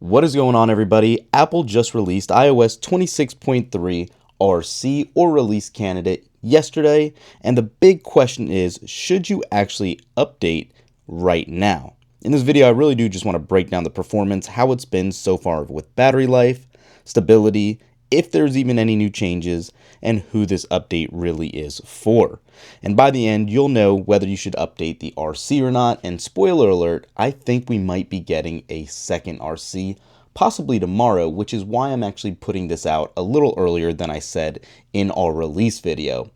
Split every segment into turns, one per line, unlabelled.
What is going on, everybody? Apple just released iOS 26.3 RC or release candidate yesterday, and the big question is, should you actually update right now? In this video, I really do just want to break down the performance, how it's been so far with battery life, stability, if there's even any new changes, and who this update really is for. And by the end, you'll know whether you should update the RC or not. And spoiler alert, I think we might be getting a second RC, possibly tomorrow, which is why I'm actually putting this out a little earlier than I said in our release video.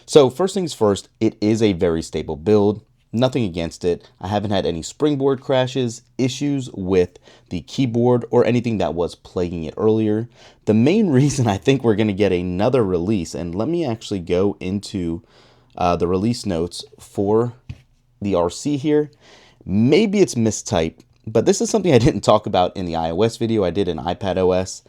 So first things first, it is a very stable build. Nothing against it. I haven't had any springboard crashes, issues with the keyboard, or anything that was plaguing it earlier. The main reason I think we're going to get another release, and let me actually go into the release notes for the RC here. Maybe it's mistyped, but this is something I didn't talk about in the iOS video. I did in iPadOS.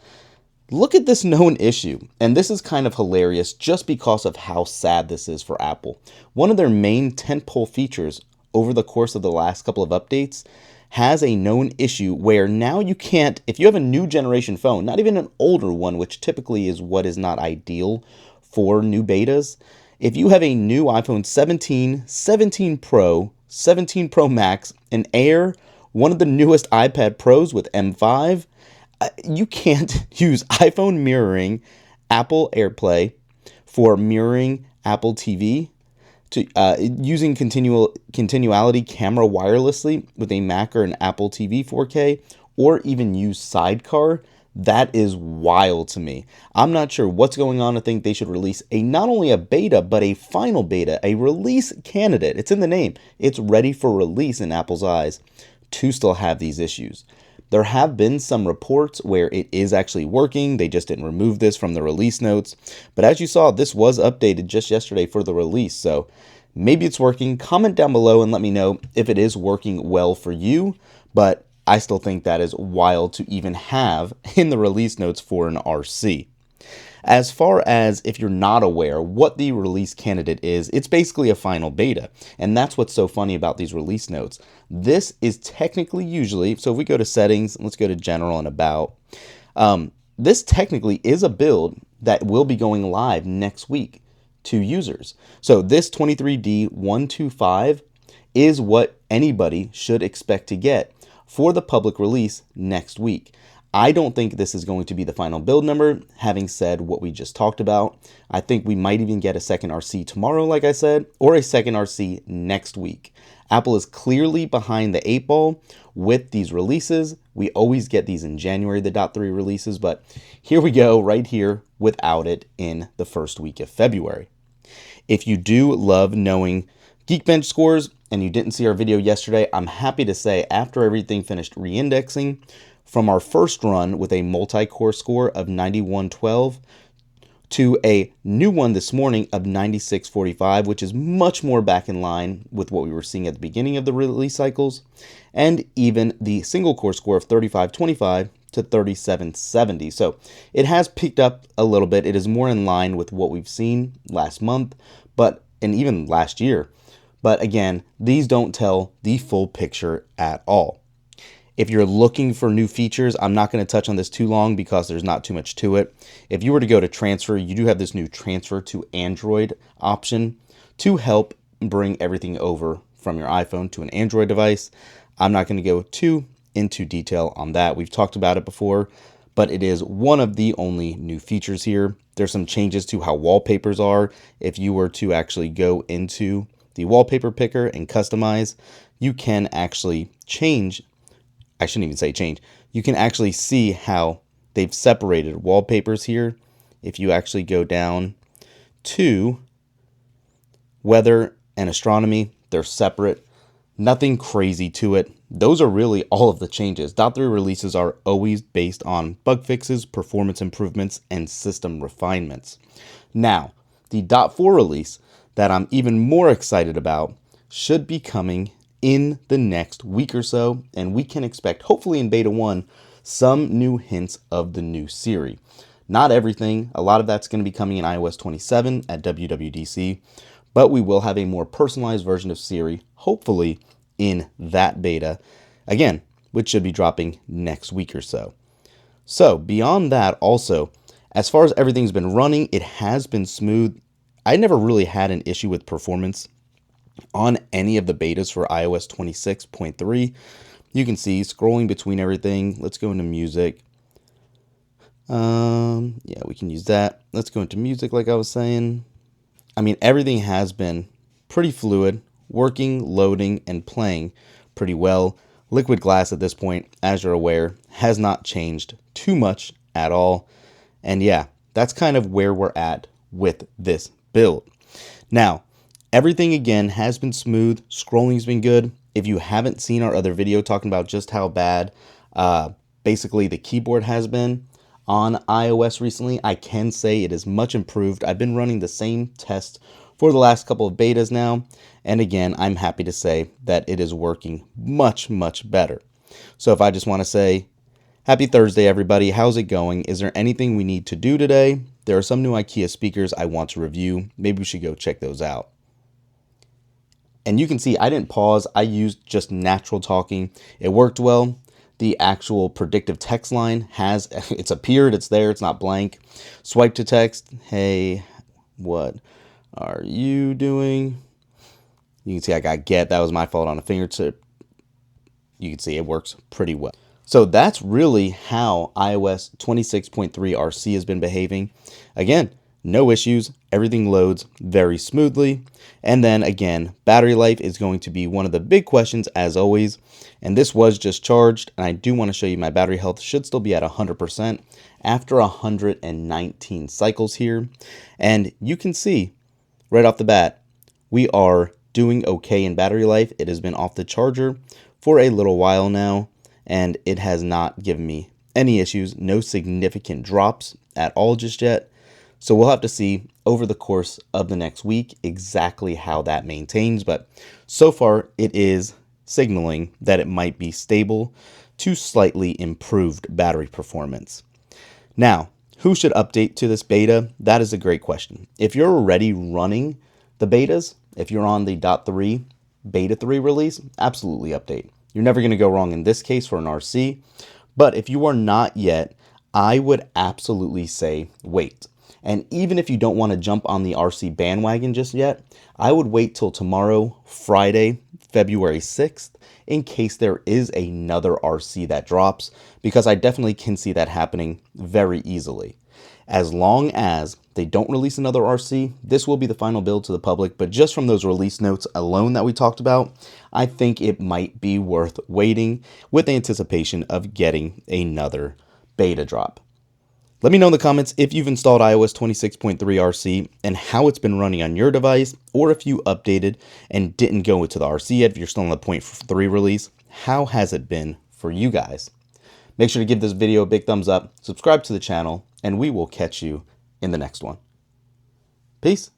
Look at this known issue, and this is kind of hilarious just because of how sad this is for Apple. One of their main tentpole features over the course of the last couple of updates has a known issue where now you can't, if you have a new generation phone, not even an older one, which typically is what is not ideal for new betas. If you have a new iPhone 17, 17 Pro, 17 Pro Max, an Air, one of the newest iPad Pros with M5, you can't use iPhone mirroring Apple AirPlay for mirroring Apple TV, to using continuality camera wirelessly with a Mac or an Apple TV 4K, or even use Sidecar. That is wild to me. I'm not sure what's going on. I think they should release not only a beta, but a final beta, a release candidate. It's in the name. It's ready for release in Apple's eyes to still have these issues. There have been some reports where it is actually working. They just didn't remove this from the release notes. But as you saw, this was updated just yesterday for the release. So maybe it's working. Comment down below and let me know if it is working well for you. But I still think that is wild to even have in the release notes for an RC. As far as if you're not aware what the release candidate is, it's basically a final beta. And that's what's so funny about these release notes. This is technically usually, so if we go to settings, let's go to general and about. This technically is a build that will be going live next week to users. So this 23D125 is what anybody should expect to get for the public release next week. I don't think this is going to be the final build number, having said what we just talked about. I think we might even get a second RC tomorrow, like I said, or a second RC next week. Apple is clearly behind the 8 ball with these releases. We always get these in January, the .3 releases, but here we go right here without it in the first week of February. If you do love knowing Geekbench scores and you didn't see our video yesterday, I'm happy to say after everything finished re-indexing, from our first run with a multi-core score of 9112 to a new one this morning of 9645, which is much more back in line with what we were seeing at the beginning of the release cycles, and even the single core score of 3525 to 3770. So it has picked up a little bit. It is more in line with what we've seen last month, and even last year. But again, these don't tell the full picture at all. If you're looking for new features, I'm not going to touch on this too long because there's not too much to it. If you were to go to transfer, you do have this new transfer to Android option to help bring everything over from your iPhone to an Android device. I'm not going to go too into detail on that. We've talked about it before, but it is one of the only new features here. There's some changes to how wallpapers are. If you were to actually go into the wallpaper picker and customize, you can actually change. I shouldn't even say change. You can actually see how they've separated wallpapers here. If you actually go down to weather and astronomy, they're separate. Nothing crazy to it. Those are really all of the changes. .3 releases are always based on bug fixes, performance improvements, and system refinements. Now, the .4 release that I'm even more excited about should be coming in the next week or so, and we can expect, hopefully in beta 1, some new hints of the new Siri. Not everything. A lot of that's going to be coming in iOS 27 at WWDC, but we will have a more personalized version of Siri, hopefully in that beta. Again, which should be dropping next week or so. So beyond that, also, as far as everything's been running, it has been smooth. I never really had an issue with performance on any of the betas for iOS 26.3. You can see scrolling between everything. Let's go into music. Yeah, we can use that. Let's go into music like I was saying. I mean, everything has been pretty fluid, working, loading, and playing pretty well. Liquid glass at this point, as you're aware, has not changed too much at all. And yeah, that's kind of where we're at with this build. Now, everything again has been smooth. Scrolling's been good. If you haven't seen our other video talking about just how bad basically the keyboard has been on iOS recently, I can say it is much improved. I've been running the same test for the last couple of betas now, and again, I'm happy to say that it is working much, much better. So if I just want to say, happy Thursday, everybody. How's it going? Is there anything we need to do today? There are some new IKEA speakers I want to review. Maybe we should go check those out. And you can see I didn't pause. I used just natural talking. It worked well. The actual predictive text line it's appeared, it's there, it's not blank. Swipe to text, hey, what are you doing? You can see I got get, that was my fault on a fingertip. You can see it works pretty well. So that's really how iOS 26.3 RC has been behaving. Again, no issues, everything loads very smoothly. And then again, battery life is going to be one of the big questions as always. And this was just charged, and I do want to show you my battery health should still be at 100% after 119 cycles here. And you can see right off the bat, we are doing okay in battery life. It has been off the charger for a little while now, and it has not given me any issues, no significant drops at all just yet. So we'll have to see over the course of the next week exactly how that maintains. But so far, it is signaling that it might be stable to slightly improved battery performance. Now, who should update to this beta? That is a great question. If you're already running the betas, if you're on the .3 beta 3 release, absolutely update. You're never going to go wrong in this case for an RC. But if you are not yet, I would absolutely say wait. And even if you don't want to jump on the RC bandwagon just yet, I would wait till tomorrow, Friday, February 6th, in case there is another RC that drops, because I definitely can see that happening very easily. As long as they don't release another RC, this will be the final build to the public, but just from those release notes alone that we talked about, I think it might be worth waiting with anticipation of getting another beta drop. Let me know in the comments if you've installed iOS 26.3 RC and how it's been running on your device, or if you updated and didn't go into the RC yet, if you're still on the 0.3 release. How has it been for you guys? Make sure to give this video a big thumbs up, subscribe to the channel, and we will catch you in the next one. Peace.